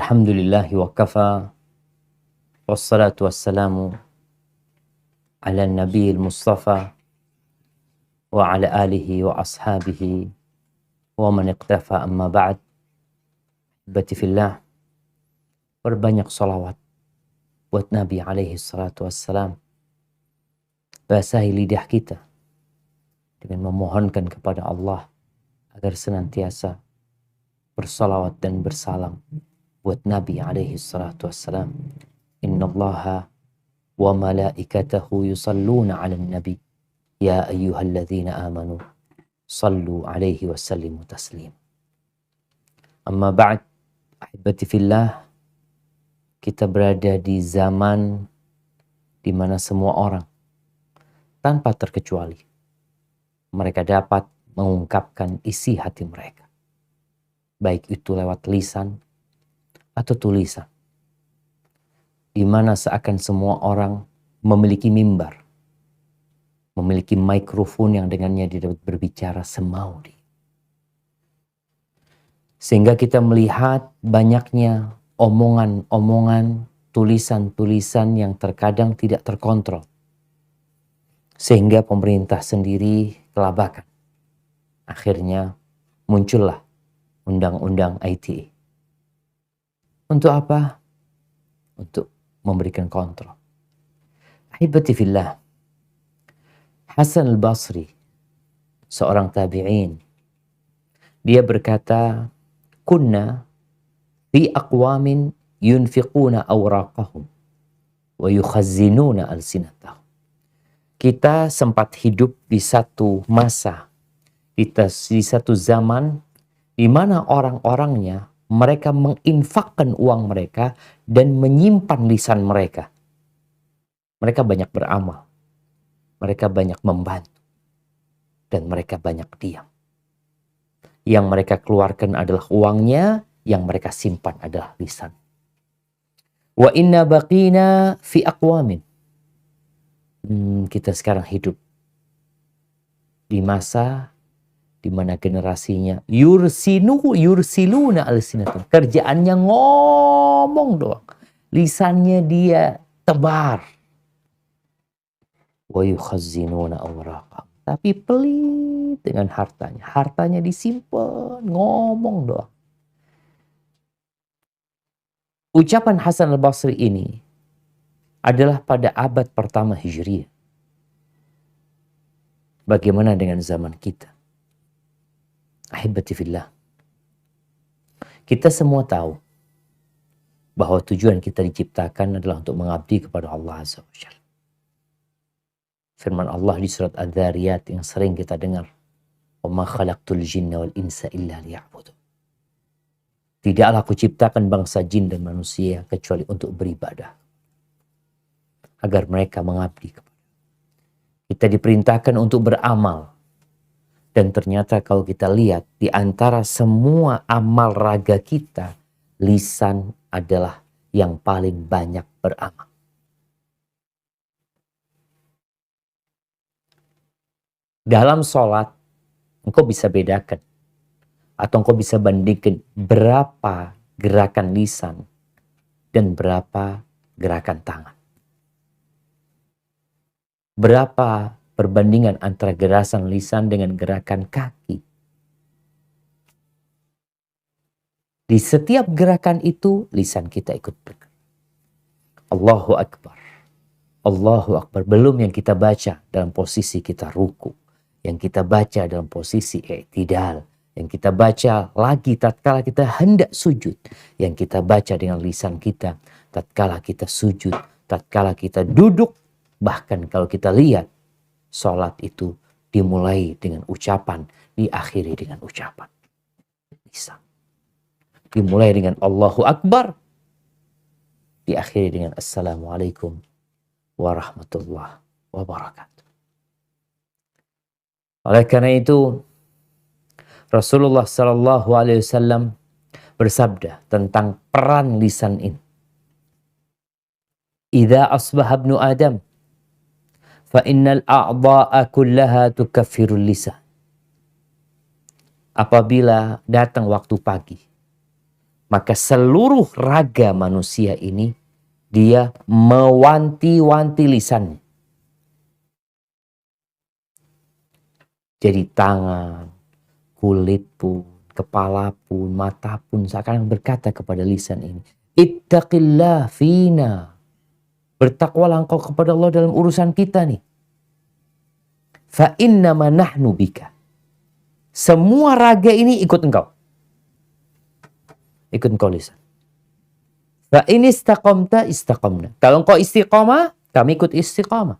Alhamdulillahi wa kafa, wassalatu wassalamu ala nabiyil mustafa wa ala alihi wa ashabihi wa man iqtafa, amma ba'd. Ahibati fillah, berbanyak salawat buat Nabi alaihi salatu wassalam. Basahi lidah kita dengan memohonkan kepada Allah agar senantiasa bersalawat dan bersalam buat Nabi alaihi salatu wassalam. Innallaha wa malaikatahu yusalluna 'alan nabi ya ayyuhalladzina amanu sallu 'alaihi wa sallimu taslim. Amma ba'd, ahibati fillah, kita berada di zaman di mana semua orang tanpa terkecuali mereka dapat mengungkapkan isi hati mereka, baik itu lewat lisan atau tulisan, di mana seakan semua orang memiliki mimbar, memiliki mikrofon yang dengannya dia dapat berbicara semau dia. Sehingga kita melihat banyaknya omongan-omongan, tulisan-tulisan yang terkadang tidak terkontrol. Sehingga pemerintah sendiri kelabakan. Akhirnya muncullah undang-undang ITE. Untuk apa? Untuk memberikan kontrol. Ahibati fillah, Hasan al-Basri, seorang tabi'in, dia berkata, kunna fi aqwamin yunfiquna awraqahum wa yukhazzinuna alsinatahum. Kita sempat hidup di satu masa, di satu zaman di mana orang-orangnya mereka menginfakkan uang mereka dan menyimpan lisan mereka. Mereka banyak beramal, mereka banyak membantu, dan mereka banyak diam. Yang mereka keluarkan adalah uangnya, yang mereka simpan adalah lisan. Wa inna baqina fi aqwamin. Kita sekarang hidup di masa di mana generasinya yursiluna alsinatum. Kerjaannya ngomong doang. Lisannya dia tebar. Wa yukhazzinuna awraqahum. Tapi pelit dengan hartanya. Hartanya disimpan, ngomong doang. Ucapan Hasan al-Basri ini adalah pada abad pertama Hijriah. Bagaimana dengan zaman kita? Ahibati fillah, kita semua tahu bahwa tujuan kita diciptakan adalah untuk mengabdi kepada Allah Azza wa Jalla. Firman Allah di surat Adz-Dzariyat yang sering kita dengar, "Wa ma khalaqtul jinna wal insa illa liya'budun." Tidaklah aku ciptakan bangsa jin dan manusia kecuali untuk beribadah, agar mereka mengabdi kepada. Kita diperintahkan untuk beramal. Dan ternyata kalau kita lihat di antara semua amal raga kita, lisan adalah yang paling banyak beramal. Dalam sholat, engkau bisa bedakan atau engkau bisa bandingkan berapa gerakan lisan dan berapa gerakan tangan. Berapa perbandingan antara gerakan lisan dengan gerakan kaki. Di setiap gerakan itu, lisan kita ikut bergerak. Allahu Akbar. Allahu Akbar. Belum yang kita baca dalam posisi kita ruku. Yang kita baca dalam posisi i'tidal. Yang kita baca lagi tatkala kita hendak sujud. Yang kita baca dengan lisan kita tatkala kita sujud. Tatkala kita duduk. Bahkan kalau kita lihat, sholat itu dimulai dengan ucapan, diakhiri dengan ucapan. Bisa. Dimulai dengan Allahu Akbar, diakhiri dengan Assalamualaikum warahmatullahi wabarakatuh. Oleh karena itu, Rasulullah SAW bersabda tentang peran lisan ini. Idza asbaha ibnu Adam, fa innal a'dha'a kullaha tukaffirul lisan. Apabila datang waktu pagi, Maka seluruh raga manusia ini dia mewanti-wanti lisannya. Jadi tangan, kulit pun, kepala pun, mata pun seakan berkata kepada lisan ini, ittaqillah fina. Bertakwalah engkau kepada Allah dalam urusan kita nih. Fa innama nahnu bika. Semua raga ini ikut engkau. Ikut engkau lisan. Fa in istaqamta istaqamna. Kalau engkau istiqamah, kami ikut istiqamah.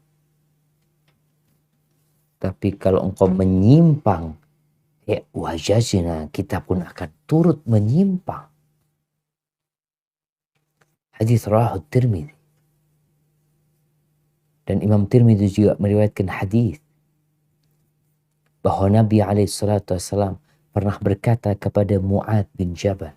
Tapi kalau engkau menyimpang, ya wajazina, kita pun akan turut menyimpang. Hadis rawahu Tirmidzi. Dan Imam Tirmidzi juga meriwayatkan hadis bahwa Nabi SAW pernah berkata kepada Mu'adz bin Jabal.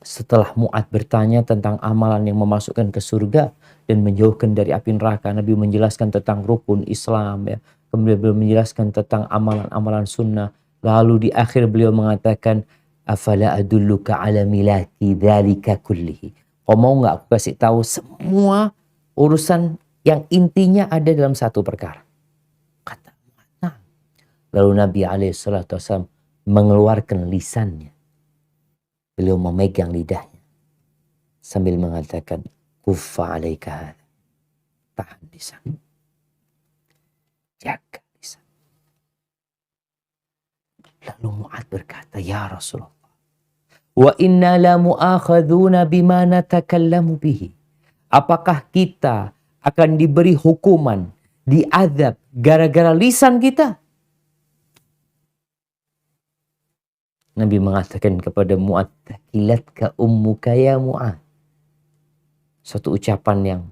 Setelah Mu'adz bertanya tentang amalan yang memasukkan ke surga dan menjauhkan dari api neraka, Nabi menjelaskan tentang rukun Islam, ya. Kemudian beliau menjelaskan tentang amalan-amalan sunnah. Lalu di akhir beliau mengatakan, afala adulluka ala milaki dzalika kullihi. Kau mau nggak aku kasih tahu semua urusan yang intinya ada dalam satu perkara? Kata nah. Lalu Nabi SAW mengeluarkan lisannya. Beliau memegang lidahnya sambil mengatakan, kuffa alaika hadha. Tahan lisan. Jaga lisan. Lalu Mu'adz berkata, ya Rasulullah, wa inna la mu'akhadhuna bima natakallamu bihi. Apakah kita akan diberi hukuman, diazab gara-gara lisan kita? Nabi mengatakan kepada Mu'adz, takilatka ummuka ya Mu'adz. Suatu ucapan yang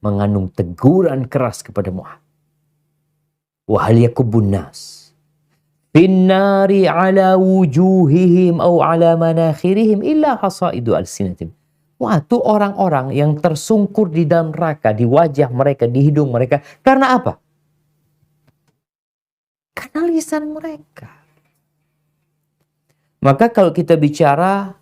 mengandung teguran keras kepada Mu'adz. Wa hal yakubun nas finnari ala wujuhihim au ala manakhirihim illa hasaidu alsinatim. Wah, itu orang-orang yang tersungkur di dalam neraka, di wajah mereka, di hidung mereka. Karena apa? Karena lisan mereka. Maka kalau kita bicara,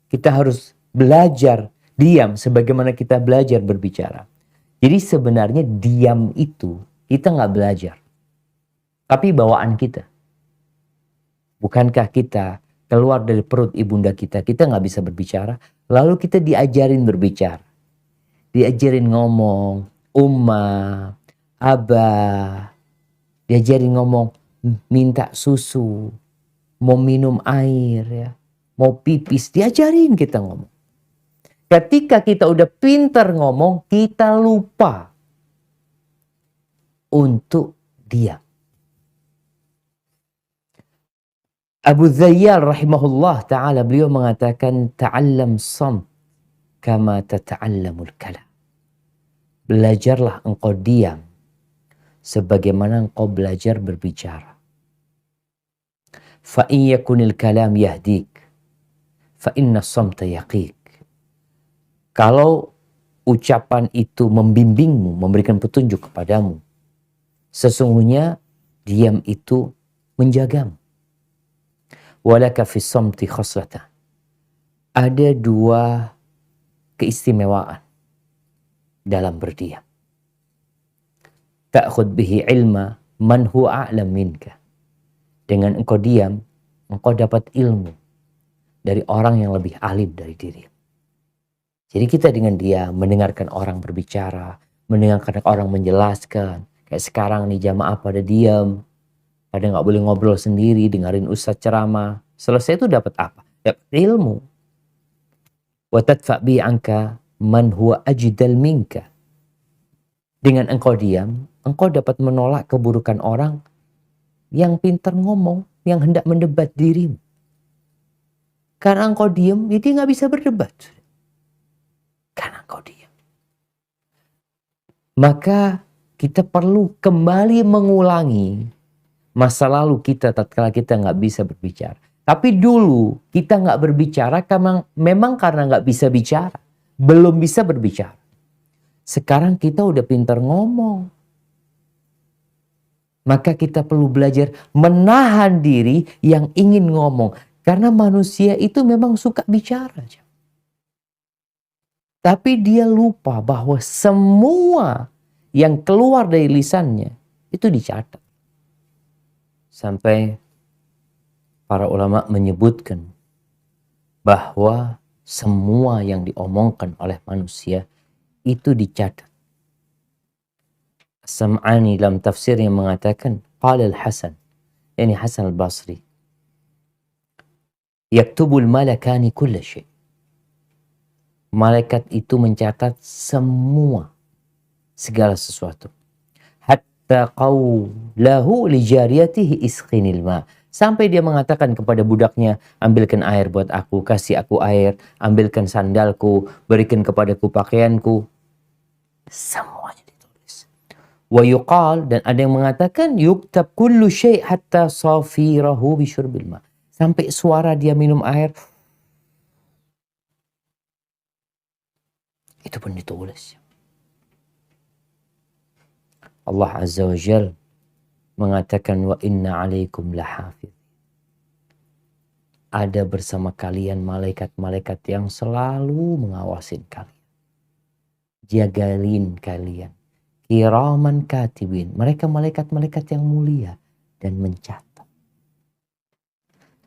kita harus belajar diam sebagaimana kita belajar berbicara. Jadi sebenarnya diam itu kita nggak belajar. Tapi bawaan kita. Bukankah kita keluar dari perut ibunda kita nggak bisa berbicara, lalu kita diajarin berbicara. Diajarin ngomong, umma, abah, diajarin ngomong, minta susu, mau minum air, ya, mau pipis, diajarin kita ngomong. Ketika kita udah pintar ngomong, kita lupa untuk diam. Abu Zayyal rahimahullah ta'ala, beliau mengatakan, ta'allam samt kama tata'allamul kalam. Belajarlah engkau diam sebagaimana engkau belajar berbicara. Fa in yakunil kalam yahdik fa inna samta yaqik. Kalau ucapan itu membimbingmu, memberikan petunjuk kepadamu, sesungguhnya diam itu menjagamu. Walaka fis samti khaslatan. Ada dua keistimewaan dalam berdiam. Ta'khud bihi ilma man huwa a'lam minka. Dengan engkau diam, engkau dapat ilmu dari orang yang lebih alim dari dirimu. Jadi kita dengan diam mendengarkan orang berbicara, mendengarkan orang menjelaskan. Kayak sekarang nih jamaah pada diam, pada nggak boleh ngobrol sendiri, dengerin ustadz ceramah. Selesai itu dapat apa? Dapat ilmu. Wa tadfa bi anka man huwa ajdal minka. Dengan engkau diam, engkau dapat menolak keburukan orang yang pintar ngomong, yang hendak mendebat dirimu. Karena engkau diam, dia nggak bisa berdebat. Karena engkau diam. Maka kita perlu kembali mengulangi masa lalu kita tatkala kita nggak bisa berbicara. Tapi dulu kita nggak berbicara karena memang karena nggak bisa bicara. Belum bisa berbicara. Sekarang kita udah pintar ngomong. Maka kita perlu belajar menahan diri yang ingin ngomong. Karena manusia itu memang suka bicara. Tapi dia lupa bahwa semua yang keluar dari lisannya itu dicatat. Sampai para ulama menyebutkan bahwa semua yang diomongkan oleh manusia itu dicatat. Sam'ani dalam tafsir yang mengatakan, Qala al-Hasan, yani Hasan al-Basri, yaktubul malakani kulla syai'. Malaikat itu mencatat semua, segala sesuatu. Hatta qawlahu li jariyatihi isqinil ma'. Sampai dia mengatakan kepada budaknya, ambilkan air buat aku, kasih aku air, ambilkan sandalku, berikan kepadaku pakaianku. Semuanya ditulis. Wa yuqal, dan ada yang mengatakan, yuktab kullu syai' hatta safirahu bisyurbil ma'. Sampai suara dia minum air, itu pun ditulis. Allah Azza wa Jal mengatakan, wa inna alaikum lahafiz. Ada bersama kalian malaikat-malaikat yang selalu mengawasin kalian, jagain kalian. Kiraman katibin. Mereka malaikat-malaikat yang mulia dan mencatat.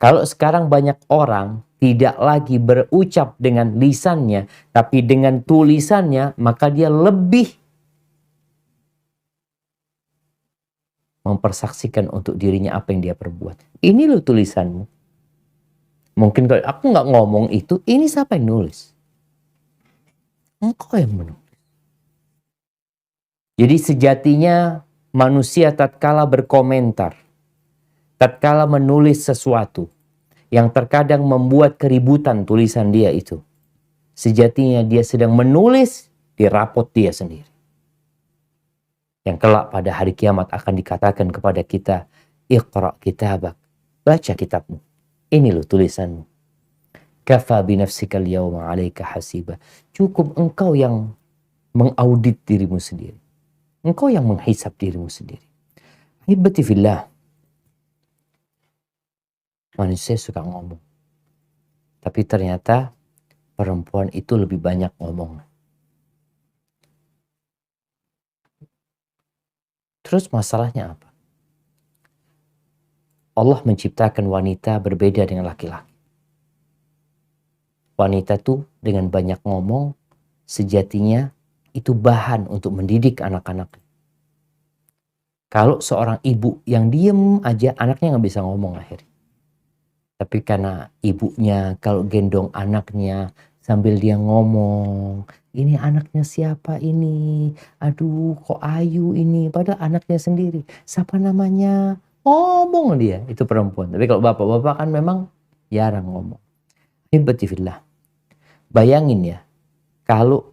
Kalau sekarang banyak orang tidak lagi berucap dengan lisannya, tapi dengan tulisannya, maka dia lebih mempersaksikan untuk dirinya apa yang dia perbuat. Ini loh tulisanmu. Mungkin kalau aku nggak ngomong itu, ini siapa yang nulis? Engkau yang menulis. Jadi sejatinya manusia tatkala berkomentar, tatkala menulis sesuatu yang terkadang membuat keributan tulisan dia itu, sejatinya dia sedang menulis di rapot dia sendiri. Yang kelak pada hari kiamat akan dikatakan kepada kita, Iqra kitabak, baca kitabmu. Ini loh tulisanmu. Kafa binafsikal yawma alaika hasiba. Cukup engkau yang mengaudit dirimu sendiri. Engkau yang menghisap dirimu sendiri. Hibati fillah. Manusia suka ngomong. Tapi ternyata perempuan itu lebih banyak ngomong. Terus masalahnya apa? Allah menciptakan wanita berbeda dengan laki-laki. Wanita tuh dengan banyak ngomong, sejatinya itu bahan untuk mendidik anak-anak. Kalau seorang ibu yang diem aja, anaknya nggak bisa ngomong akhirnya. Tapi karena ibunya kalau gendong anaknya sambil dia ngomong, ini anaknya siapa ini? Aduh, kok Ayu ini? Padahal anaknya sendiri. Siapa namanya? Ngomong dia, itu perempuan. Tapi kalau bapak-bapak kan memang jarang ngomong. Hibatifillah. Bayangin ya, kalau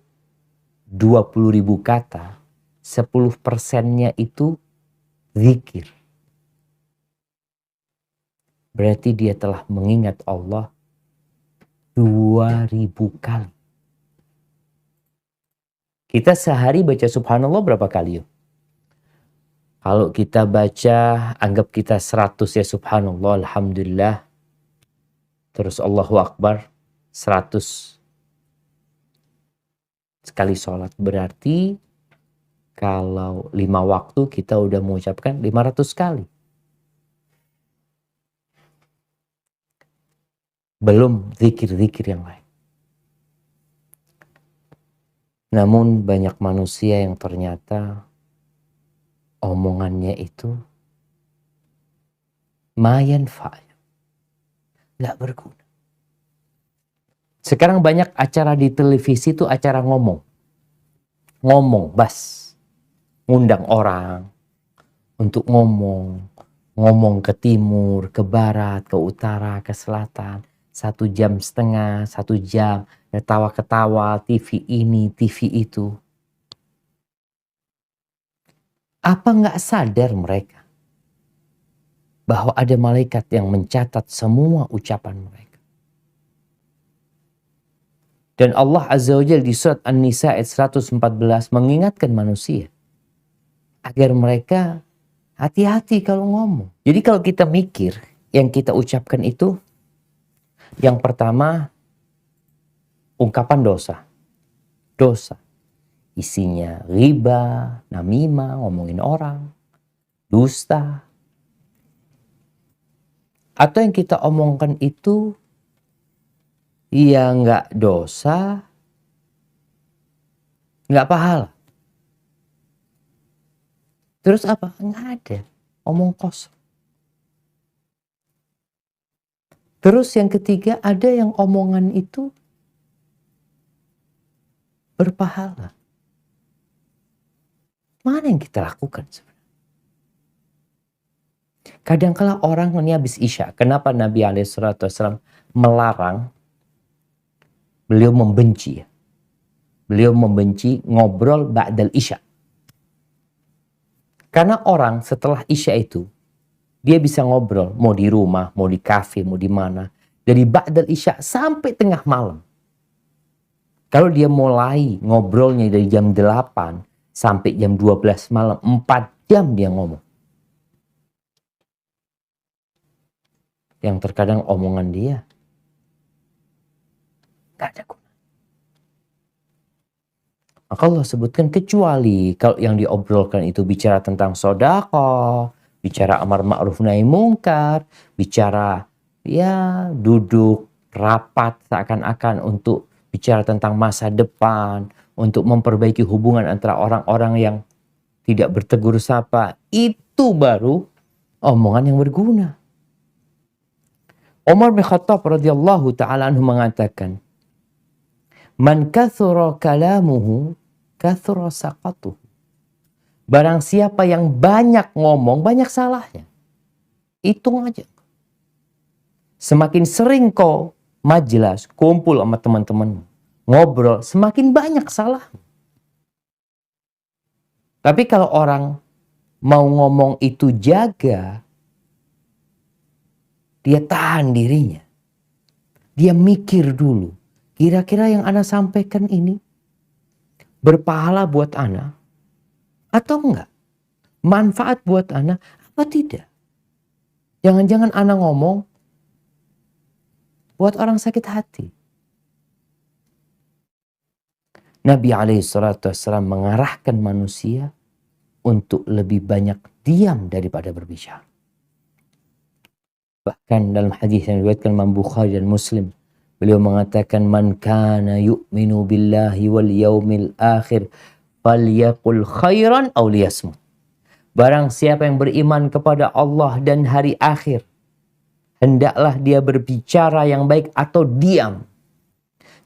20.000 kata, 10%-nya itu zikir. Berarti dia telah mengingat Allah 2.000 kali. Kita sehari baca subhanallah berapa kali yuk? Kalau kita baca, anggap kita 100 ya subhanallah, alhamdulillah. Terus Allahu Akbar, 100 sekali sholat. Berarti kalau 5 waktu kita udah mengucapkan 500 kali. Belum zikir-zikir yang lain. Namun banyak manusia yang ternyata omongannya itu mayan fa'al, gak berguna. Sekarang banyak acara di televisi itu acara ngomong. Ngomong, bas. Ngundang orang untuk ngomong. Ngomong ke timur, ke barat, ke utara, ke selatan. 1,5 jam, 1 jam. Ketawa-ketawa, TV ini, TV itu. Apa nggak sadar mereka bahwa ada malaikat yang mencatat semua ucapan mereka? Dan Allah Azza wa Jalla di surat An-Nisa ayat 114 mengingatkan manusia agar mereka hati-hati kalau ngomong. Jadi kalau kita mikir yang kita ucapkan itu Yang pertama, ungkapan dosa. Dosa. Isinya riba, namimah, ngomongin orang, dusta. Atau yang kita omongkan itu ya nggak dosa, nggak pahala. Terus apa? Nggak ada. Omong kosong. Terus yang ketiga, ada yang omongan itu berpahala. Mana yang kita lakukan sebenarnya? Kadangkala orang ini habis Isya. Kenapa Nabi SAW melarang? Beliau membenci. Beliau membenci ngobrol ba'dal Isya. Karena orang setelah Isya itu, dia bisa ngobrol. Mau di rumah, mau di kafe, mau di mana. Dari ba'dal Isya sampai tengah malam. Kalau dia mulai ngobrolnya dari jam 8 sampai jam 12 malam, 4 jam dia ngomong. Yang terkadang omongan dia gak ada guna. Maka Allah sebutkan kecuali kalau yang diobrolkan itu bicara tentang sedekah, bicara amar ma'ruf nahi mungkar, bicara ya duduk rapat seakan-akan untuk bicara tentang masa depan, untuk memperbaiki hubungan antara orang-orang yang tidak bertegur sapa, itu baru omongan yang berguna. Umar bin Khattab radhiyallahu ta'ala anhu mengatakan, "Man kathura kalamuhu, kathura saqatuhu." Barang siapa yang banyak ngomong, banyak salahnya. Hitung aja. Semakin sering kau majelis, kumpul sama teman-teman, ngobrol, semakin banyak salah. Tapi kalau orang mau ngomong itu jaga, dia tahan dirinya. Dia mikir dulu. Kira-kira yang Ana sampaikan ini berpahala buat Ana atau enggak? Manfaat buat Ana apa tidak? Jangan-jangan Ana ngomong buat orang sakit hati. Nabi SAW mengarahkan manusia untuk lebih banyak diam daripada berbicara. Bahkan dalam hadis yang diriwayatkan Imam Bukhari dan Muslim, beliau mengatakan, "Man kana yu'minu billahi wal yaumil akhir falyaqul khairan aw liyasmut." Barang siapa yang beriman kepada Allah dan hari akhir, hendaklah dia berbicara yang baik atau diam.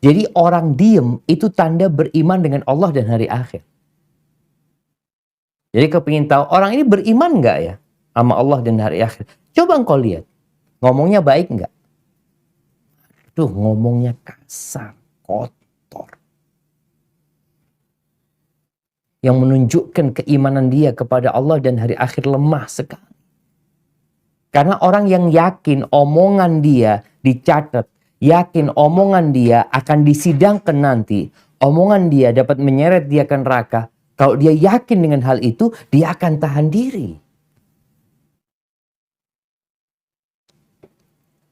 Jadi orang diam itu tanda beriman dengan Allah dan hari akhir. Jadi kepingin tahu orang ini beriman nggak ya sama Allah dan hari akhir? Coba engkau lihat. Ngomongnya baik nggak? Tuh ngomongnya kasar, kotor. Yang menunjukkan keimanan dia kepada Allah dan hari akhir lemah sekali. Karena orang yang yakin omongan dia dicatat, yakin omongan dia akan disidangkan nanti, omongan dia dapat menyeret dia ke neraka. Kalau dia yakin dengan hal itu, dia akan tahan diri.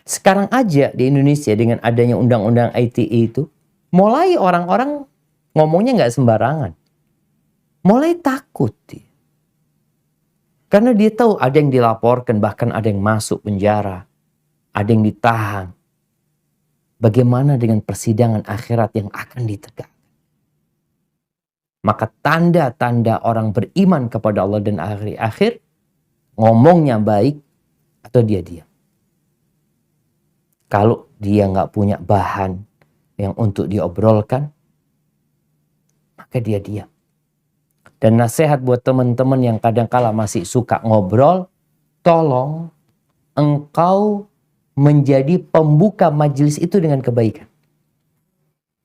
Sekarang aja di Indonesia dengan adanya undang-undang ITE itu, mulai orang-orang ngomongnya nggak sembarangan. Mulai takut dia. Karena dia tahu ada yang dilaporkan, bahkan ada yang masuk penjara. Ada yang ditahan. Bagaimana dengan persidangan akhirat yang akan ditegakkan? Maka tanda-tanda orang beriman kepada Allah dan hari akhir, ngomongnya baik atau dia diam. Kalau dia nggak punya bahan yang untuk diobrolkan, maka dia diam. Dan nasihat buat teman-teman yang kadang-kala masih suka ngobrol, tolong engkau menjadi pembuka majelis itu dengan kebaikan.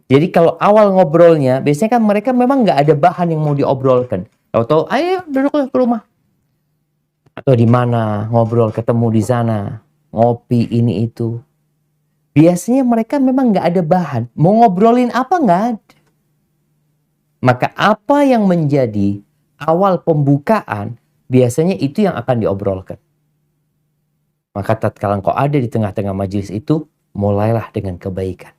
Jadi kalau awal ngobrolnya, biasanya kan mereka memang nggak ada bahan yang mau diobrolkan. Tahu-tahu, ayo duduk ke rumah. Atau di mana, ngobrol, ketemu di sana, ngopi ini itu. Biasanya mereka memang nggak ada bahan. Mau ngobrolin apa nggak ada. Maka apa yang menjadi awal pembukaan, biasanya itu yang akan diobrolkan. Maka tatkala engkau ada di tengah-tengah majelis itu, mulailah dengan kebaikan.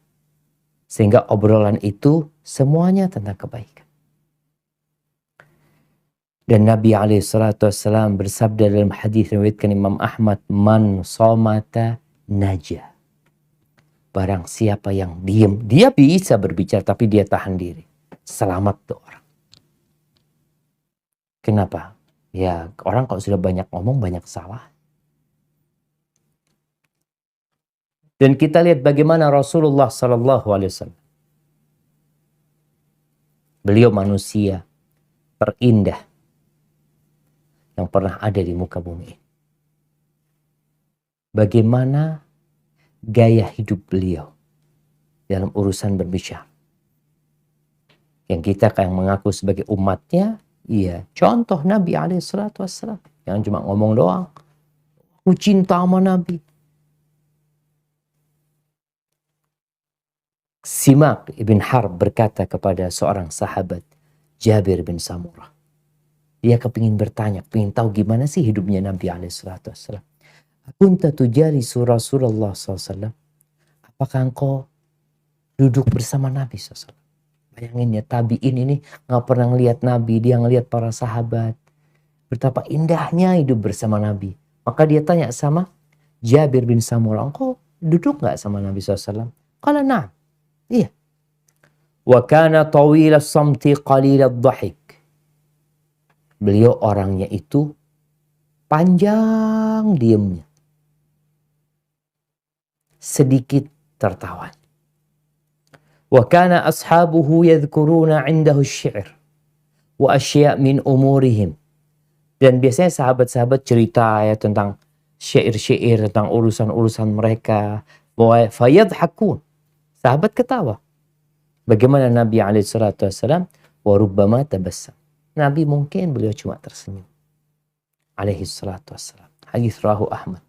Sehingga obrolan itu semuanya tentang kebaikan. Dan Nabi SAW bersabda dalam hadis yang diriwayatkan Imam Ahmad, man somata naja. Barang siapa yang diam, dia bisa berbicara tapi dia tahan diri. Selamat tuh orang. Kenapa? Ya orang kalau sudah banyak ngomong banyak salah. Dan kita lihat bagaimana Rasulullah SAW. Beliau manusia terindah yang pernah ada di muka bumi. Bagaimana gaya hidup beliau dalam urusan berbicara. Yang kita yang mengaku sebagai umatnya, iya, contoh Nabi SAW. Yang cuma ngomong doang. Aku cinta sama Nabi. Simak ibn Harb berkata kepada seorang sahabat, Jabir bin Samurah. Dia kepingin bertanya, kepingin tahu gimana sih hidupnya Nabi SAW. Kunta tujalisu Rasulullah SAW. Apakah engkau duduk bersama Nabi SAW? Bayangin ya, tabi'in ini gak pernah ngelihat Nabi, dia ngelihat para sahabat. Betapa indahnya hidup bersama Nabi. Maka dia tanya sama Jabir bin Samurah, engkau duduk gak sama Nabi SAW? Qala na'am. Iya. Wa kana tawila samti qalila dhahik. Beliau orangnya itu panjang diamnya. Sedikit tertawa. Wa kana ashabuhu yadhkuruna 'indahu asy-syi'r wa asya' min umurihim. Dan biasanya sahabat-sahabat cerita ya tentang syair-syair, tentang urusan-urusan mereka. Wa fayadhakun. Sahabat ketawa. Bagaimana Nabi SAW? Wa rubbama tabassam. Nabi mungkin beliau cuma tersenyum. Alaihi salatu wassalam. Hadis rawahu Ahmad.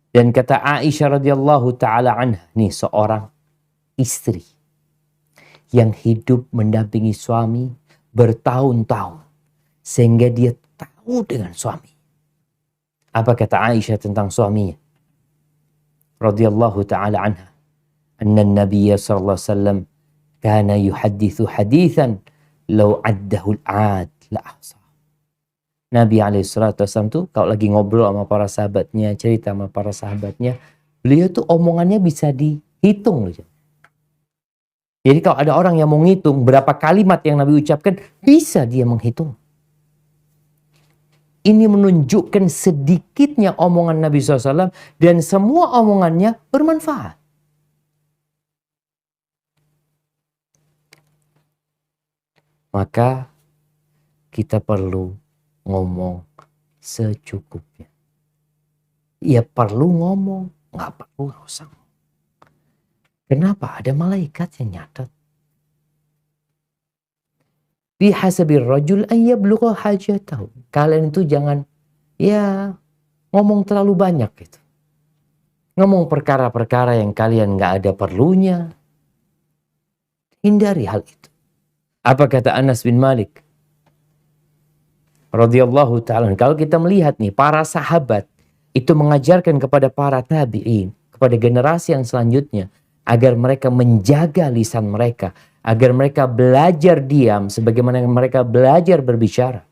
Dan kata Aisyah radhiyallahu taala anha, nih seorang istri yang hidup mendampingi suami bertahun-tahun sehingga dia tahu dengan suami. Apa kata Aisyah tentang suaminya? Radhiyallahu taala anha. Anna Nabiya sallallahu alaihi wasallam kana yuhaddithu hadithan law addahu al-'ad la ahsa. Nabi SAW tuh kalau lagi ngobrol sama para sahabatnya, cerita sama para sahabatnya, beliau tuh omongannya bisa dihitung loh. Jadi kalau ada orang yang mau ngitung berapa kalimat yang Nabi ucapkan, bisa dia menghitung. Ini menunjukkan sedikitnya omongan Nabi SAW dan semua omongannya bermanfaat. Maka kita perlu ngomong secukupnya. Ya perlu ngomong, nggak perlu nggak usah. Kenapa? Ada malaikat yang nyatat. Bihasabir rajul an yablugha hajatahu. Kalian itu jangan ya ngomong terlalu banyak gitu. Ngomong perkara-perkara yang kalian nggak ada perlunya. Hindari hal itu. Apa kata Anas bin Malik radhiyallahu ta'ala, kalau kita melihat nih para sahabat itu mengajarkan kepada para tabi'in, kepada generasi yang selanjutnya agar mereka menjaga lisan mereka, agar mereka belajar diam sebagaimana mereka belajar berbicara.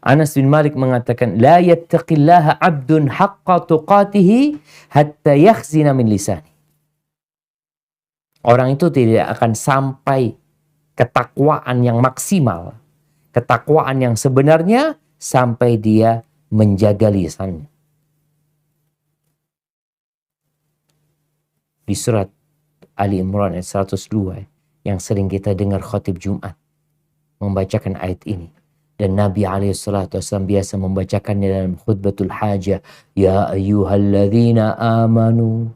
Anas bin Malik mengatakan, la yattaqillaha 'abdun haqqa tuqatihi hatta yakhzina min lisani. Orang itu tidak akan sampai ketakwaan yang maksimal, ketakwaan yang sebenarnya sampai dia menjaga lisannya. Di surat Ali Imran ayat 102 yang sering kita dengar khatib Jumat membacakan ayat ini. Dan Nabi SAW biasa membacakannya dalam khutbatul hajah. Ya ayyuhalladzina amanu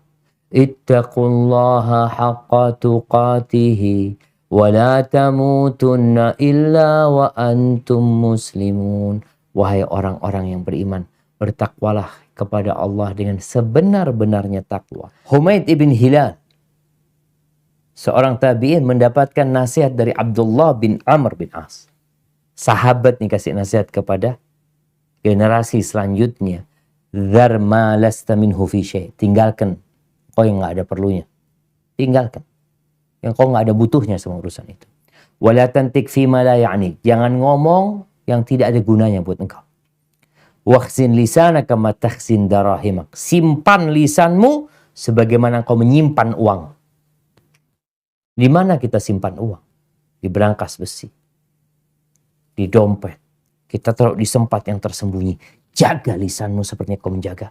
ittaqullaha haqqa tuqatihi wa la tamutunna illa wa antum muslimun. Wahai orang-orang yang beriman, bertakwalah kepada Allah dengan sebenar-benarnya takwa. Humaid ibn Hilal, seorang tabi'in, mendapatkan nasihat dari Abdullah bin Amr bin As. Sahabat nih kasih nasihat kepada generasi selanjutnya. Dzar ma lasta minhu fi syai'. Tinggalkan Kau yang nggak ada perlunya, tinggalkan. Yang kau nggak ada butuhnya sama urusan itu. Wala tantik fima la ya'ni. Jangan ngomong yang tidak ada gunanya buat engkau. Wakhzin lisanaka ma takhzin darahimak. Simpan lisanmu sebagaimana kau menyimpan uang. Di mana kita simpan uang? Di berangkas besi. Di dompet. Kita taruh di tempat yang tersembunyi. Jaga lisanmu seperti kau menjaga.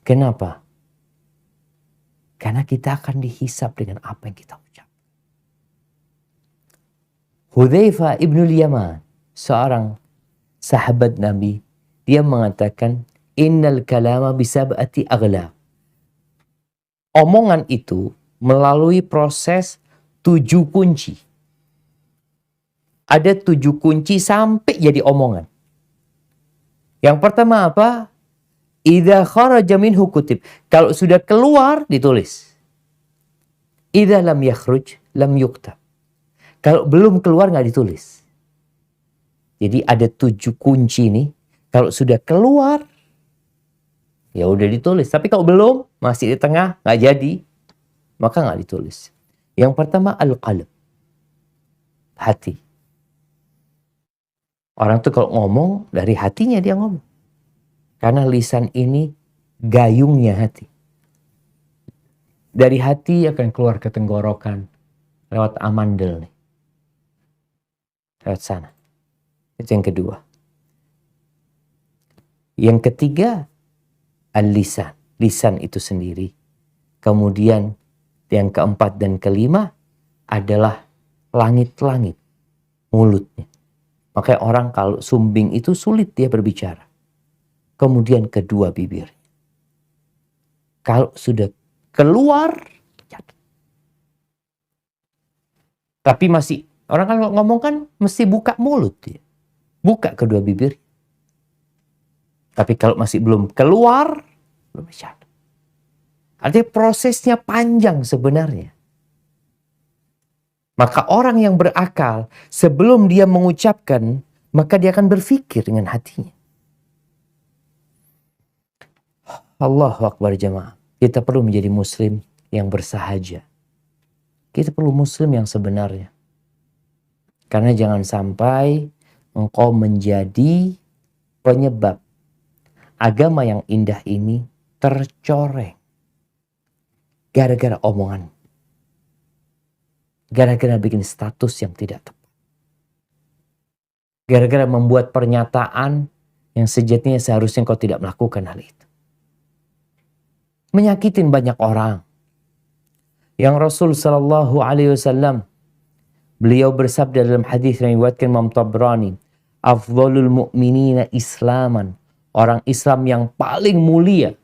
Kenapa? Karena kita akan dihisap dengan apa yang kita ucap. Hudzaifah ibnul Yaman, seorang sahabat Nabi, dia mengatakan, innal kalama bisab'ati aghlaq. Omongan itu melalui proses 7 kunci. Ada 7 kunci sampai jadi omongan. Yang pertama apa? Idza kharaja minhu kutib. Kalau sudah keluar, ditulis. Idza lam yakhruj, lam yuktab. Kalau belum keluar, nggak ditulis. Jadi ada 7 kunci nih. Kalau sudah keluar, ya udah ditulis. Tapi kalau belum, masih di tengah, nggak jadi, maka nggak ditulis. Yang pertama, al-qalb. Hati. Orang tuh kalau ngomong, dari hatinya dia ngomong. Karena lisan ini gayungnya hati. Dari hati akan keluar ke tenggorokan. Lewat amandel nih. Lewat sana. Itu yang kedua. Yang ketiga, al-lisan. Lisan itu sendiri. Kemudian yang keempat dan kelima adalah langit-langit. Mulutnya. Makanya orang kalau sumbing itu sulit dia berbicara. Kemudian kedua bibir. Kalau sudah keluar, tapi masih, orang kan ngomong kan mesti buka mulut dia. Buka kedua bibir. Tapi kalau masih belum keluar, belum bicara. Artinya prosesnya panjang sebenarnya. Maka orang yang berakal, sebelum dia mengucapkan, maka dia akan berpikir dengan hatinya. Allahu Akbar jamaah. Kita perlu menjadi muslim yang bersahaja. Kita perlu muslim yang sebenarnya. Karena jangan sampai engkau menjadi penyebab agama yang indah ini tercoreng. Gara-gara omongan. Gara-gara bikin status yang tidak tepat. Gara-gara membuat pernyataan yang sejatinya seharusnya engkau tidak melakukan hal itu. Menyakitin banyak orang. Yang Rasul sallallahu alaihi wasallam beliau bersabda dalam hadis yang diriwayatkan Imam Tabrani, afdhalul mu'minina islaman. Orang Islam yang paling mulia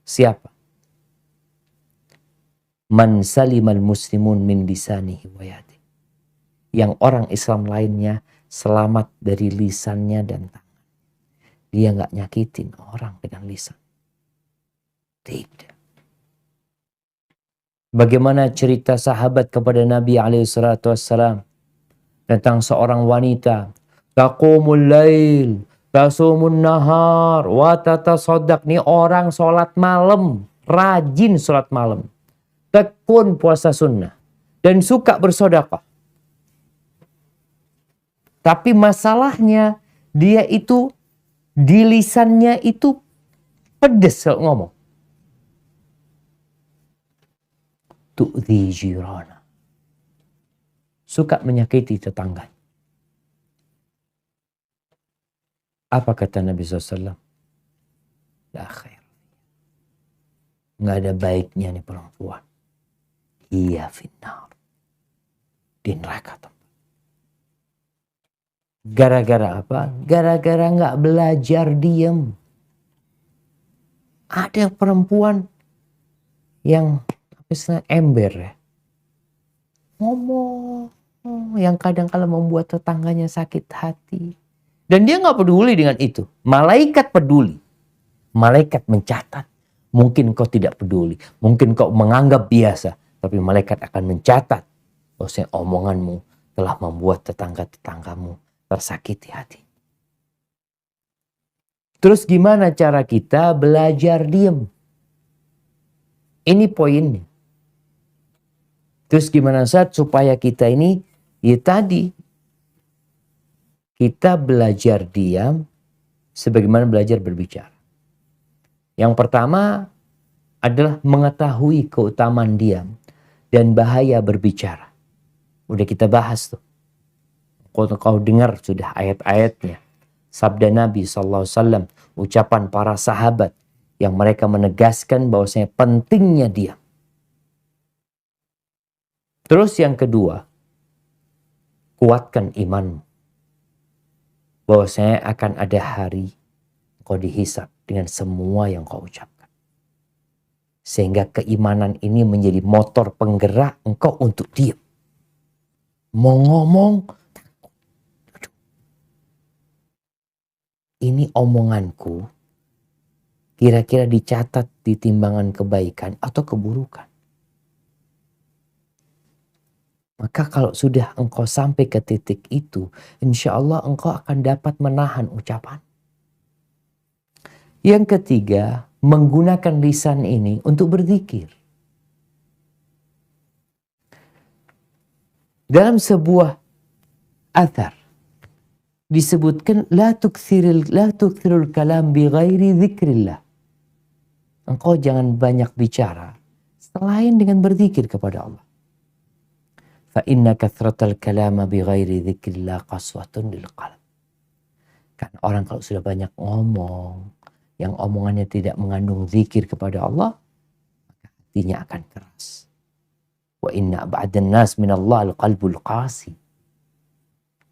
siapa? Man salimal muslimun min lisanihi wa yadihi. Yang orang Islam lainnya selamat dari lisannya dan tangan. Dia nggak nyakitin orang dengan lisan. Tidak. Bagaimana cerita sahabat kepada Nabi SAW tentang seorang wanita. Taqumul lail, tasumun nahar, wa tatasaddaq. Nih orang sholat malam, rajin sholat malam. Tekun puasa sunnah. Dan suka bersedekah. Tapi masalahnya dia itu di lisannya itu pedes kalau ngomong. Tu'dhi jirana. Suka menyakiti tetangga. Apa kata Nabi SAW? La khair. Nggak ada baiknya nih perempuan. Iya finnar. Di neraka tempat. Gara-gara apa? Gara-gara nggak belajar diem. Ada perempuan yang ember ya. Ngomong yang kadang kala membuat tetangganya sakit hati. Dan dia nggak peduli dengan itu. Malaikat peduli. Malaikat mencatat. Mungkin kau tidak peduli. Mungkin kau menganggap biasa. Tapi malaikat akan mencatat. Bahwasanya omonganmu telah membuat tetangga-tetanggamu tersakiti hati. Terus gimana cara kita belajar diam? Ini poinnya. Terus gimana Ustaz supaya kita ini, ya tadi, kita belajar diam sebagaimana belajar berbicara. Yang pertama adalah mengetahui keutamaan diam dan bahaya berbicara. Udah kita bahas tuh. Kalau kau dengar sudah ayat-ayatnya. Sabda Nabi SAW, ucapan para sahabat yang mereka menegaskan bahwasanya pentingnya diam. Terus yang kedua, kuatkan imanmu. Bahwasanya akan ada hari kau dihisab dengan semua yang kau ucapkan. Sehingga keimanan ini menjadi motor penggerak engkau untuk diam. Mau ngomong, ini omonganku kira-kira dicatat di timbangan kebaikan atau keburukan. Maka kalau sudah engkau sampai ke titik itu, insya Allah engkau akan dapat menahan ucapan. Yang ketiga, menggunakan lisan ini untuk berzikir. Dalam sebuah athar disebutkan la tukthirul kalam bi ghairi dzikrillah. Engkau jangan banyak bicara selain dengan berzikir kepada Allah. Fa inna kathratal kalama bi ghairi dzikrillah qaswatun lil qalb. Kan orang kalau sudah banyak ngomong, yang omongannya tidak mengandung zikir kepada Allah, maka hatinya akan keras. Wa inna ba'dan nas minallah al-qalbul qasi.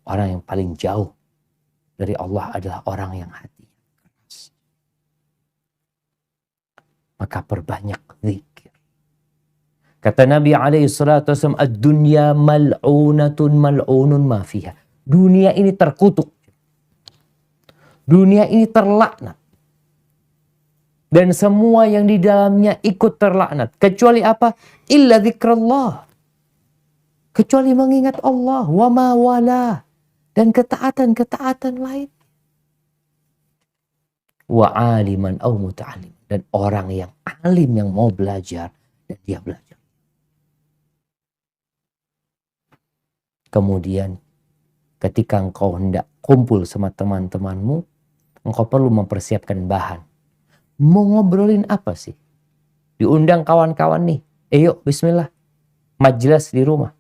Orang yang paling jauh dari Allah adalah orang yang hatinya keras. Maka perbanyak zikir. Kata Nabi SAW, ad-dunya mal'unatun mal'unun ma fiha. Dunia ini terkutuk. Dunia ini terlaknat. Dan semua yang di dalamnya ikut terlaknat. Kecuali apa? Illa zikrullah. Kecuali mengingat Allah. Wa ma wala. Dan ketaatan-ketaatan lain. Wa aliman au muta'alim. Dan orang yang alim yang mau belajar. Dan dia belajar. Kemudian ketika engkau hendak kumpul sama teman-temanmu, engkau perlu mempersiapkan bahan. Mau ngobrolin apa sih? Diundang kawan-kawan nih. Yuk bismillah. Majelis di rumah.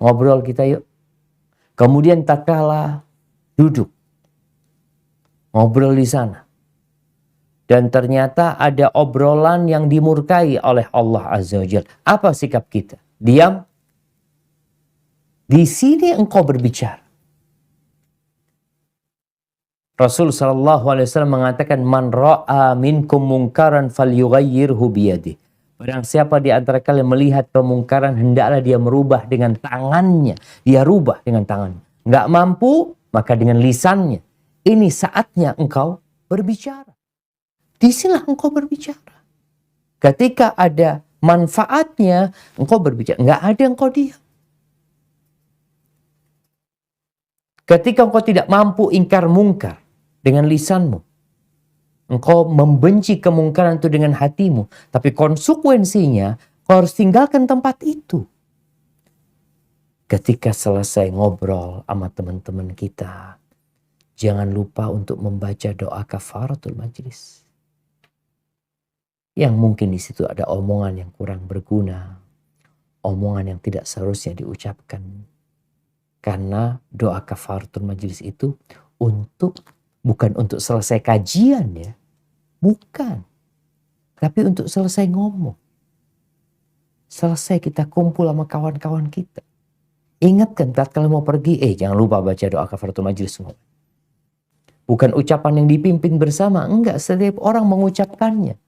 Ngobrol kita yuk. Kemudian tatkala duduk. Ngobrol di sana. Dan ternyata ada obrolan yang dimurkai oleh Allah Azza wa Jalla. Apa sikap kita? Diam. Di sini engkau berbicara. Rasul SAW mengatakan, Man ra'a minkum mungkaran falyughayyirhu biyadih. Barang siapa di antara kalian melihat kemungkaran, hendaklah dia merubah dengan tangannya. Dia rubah dengan tangannya. Nggak mampu, maka dengan lisannya. Ini saatnya engkau berbicara. Disinilah engkau berbicara. Ketika ada manfaatnya, engkau berbicara. Nggak ada engkau diam. Ketika engkau tidak mampu ingkar mungkar dengan lisanmu, engkau membenci kemungkaran itu dengan hatimu, tapi konsekuensinya kau harus tinggalkan tempat itu. Ketika selesai ngobrol sama teman-teman kita, jangan lupa untuk membaca doa kafaratul majlis. Yang mungkin di situ ada omongan yang kurang berguna, omongan yang tidak seharusnya diucapkan. Karena doa kafaratul majlis itu bukan untuk selesai kajian ya. Bukan. Tapi untuk selesai ngomong. Selesai kita kumpul sama kawan-kawan kita. Ingatkan tatkala mau pergi, jangan lupa baca doa kafaratul majlis semua. Bukan ucapan yang dipimpin bersama. Enggak, setiap orang mengucapkannya.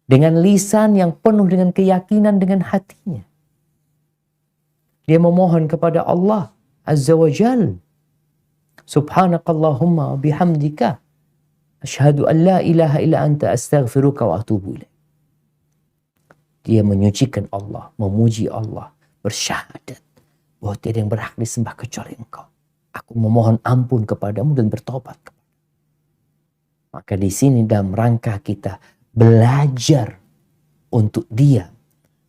Dengan lisan yang penuh dengan keyakinan dengan hatinya. Dia memohon kepada Allah Azza wa Jal. Subhanakallahumma wa bihamdika. Asyhadu an la ilaha illa anta astaghfiruka wa atubu ilaik. Dia menyucikan Allah, memuji Allah, bersyahadat bahwa tiada yang berhak disembah kecuali Engkau. Aku memohon ampun kepadamu dan bertobat. Maka di sini dalam rangka kita belajar untuk diam,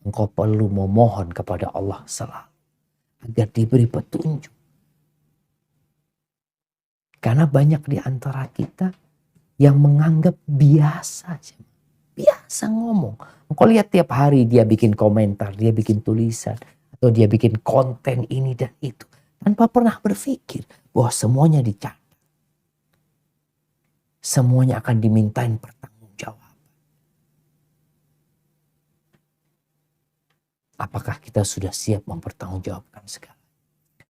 engkau perlu memohon kepada Allah selalu agar diberi petunjuk. Karena banyak di antara kita yang menganggap biasa, biasa ngomong. Engkau lihat tiap hari dia bikin komentar, dia bikin tulisan, atau dia bikin konten ini dan itu, tanpa pernah berpikir bahwa semuanya dicatat. Semuanya akan dimintain pertanggungjawaban. Apakah kita sudah siap mempertanggungjawabkan segala?